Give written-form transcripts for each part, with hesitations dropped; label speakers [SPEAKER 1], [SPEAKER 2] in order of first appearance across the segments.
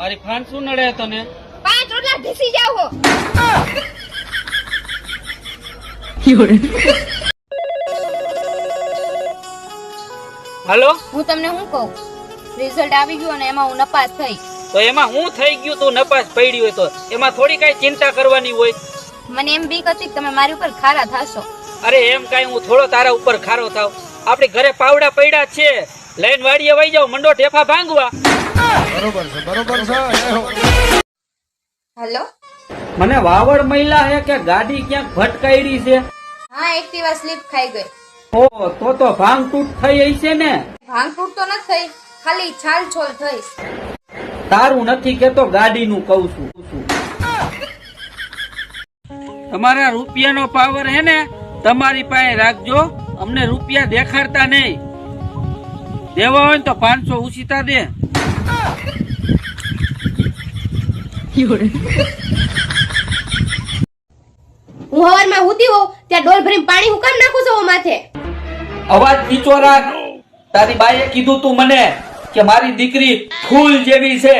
[SPEAKER 1] મારી ફાન શું નડે તને?
[SPEAKER 2] 5 રોટલા ઘીસી જાવ હો.
[SPEAKER 1] હાલો,
[SPEAKER 2] હું તમને શું કહું, રિઝલ્ટ આવી ગયું અને એમાં હું નપાસ થઈ.
[SPEAKER 1] તો એમાં હું થઈ ગયું? તું નપાસ પડી હોય તો એમાં થોડી કઈ ચિંતા કરવાની હોય.
[SPEAKER 2] મને એમ બીક હતી કે તમે મારી ઉપર ખારા થાશો.
[SPEAKER 1] અરે એમ કઈ હું થોડો તારા ઉપર ખારો થાવ? આપડી ઘરે પાવડા પડ્યા છે, લઈને વાડીએ વઈ જાવ, મંડો ઠેફા ભાંગવા.
[SPEAKER 3] બરોબર છે, બરોબર છે.
[SPEAKER 2] હેલો,
[SPEAKER 1] મને વાવડ મહિલા હે કે ગાડી ક્યાંક ભટકાઈ છે?
[SPEAKER 2] હા, એક્ટિવા સ્લીપ ખાઈ ગઈ.
[SPEAKER 1] ઓ તો ભાંગ તૂટ થઈ હશે ને?
[SPEAKER 2] ભાંગ તૂટ તો નથી થઈ, ખાલી છાલ છોલ થઈ.
[SPEAKER 1] તારું નથી કેતો, ગાડીનું કહું છું. તમારા રૂપિયાનો પાવર હે ને તમારી પાસે રાખજો, અમને રૂપિયા દેખાડતા નહીં. દેવા હોય ને તો 500 ઉછીતા દે.
[SPEAKER 2] હું હવારમાં હુતી હોઉં ત્યાં ડોલ ભરીને પાણી હું કામ નાખું છું માથે?
[SPEAKER 1] અવાજ નીચો રાખ. તારી બાઈએ કીધું તું મને કે મારી દીકરી ફૂલ જેવી છે,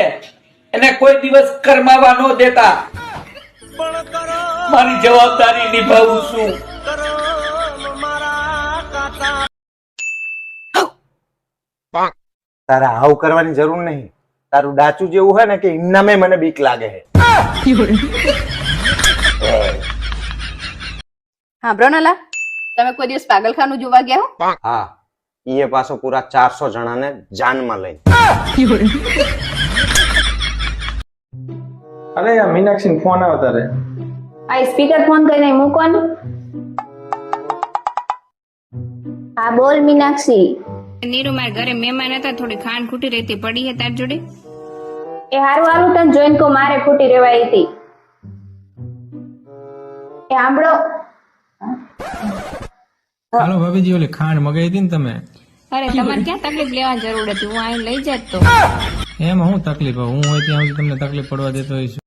[SPEAKER 1] એને કોઈ દિવસ કરમાવા ન દેતા. મારી જવાબદારી નિભાવું છું.
[SPEAKER 3] તારા આવું કરવાની જરૂર નહીં. તારું ડાચું જેવું હોય ને કે ઇન્નામે મને બીક લાગે છે.
[SPEAKER 2] હા બ્રોનલા, તમે કોઈ દિવસ પાગલખાનું જોવા ગયા હો?
[SPEAKER 3] હા, ઈએ પાછો પૂરા 400 જણાને જાનમાં લઈ.
[SPEAKER 4] અરે યાર, મીનાક્ષી ફોન આવ્યો તારે.
[SPEAKER 5] આ સ્પીકર ફોન કરીને મૂકો ને. હા બોલ મીનાક્ષી.
[SPEAKER 6] નીરુ, મારા ઘરે મહેમાન હતા, થોડી ખાંડ ખૂટી રહેતી પડી હે તાર જોડે.
[SPEAKER 5] એ હારું હારું તને જોઈને કો મારે ખૂટી રેવાઈ હતી. એ સાંભળો.
[SPEAKER 7] હાલો ભાભીજી, ઓલી ખાંડ મગાઈ હતી ને તમે?
[SPEAKER 6] અરે તમારે ક્યાં તકલીફ લેવાની જરૂર હતી, હું અહીં લઈ જાત તો.
[SPEAKER 7] એમાં હું તકલીફ? હું હોય ત્યાં સુધી તમને તકલીફ પડવા દેતો હોઈશ.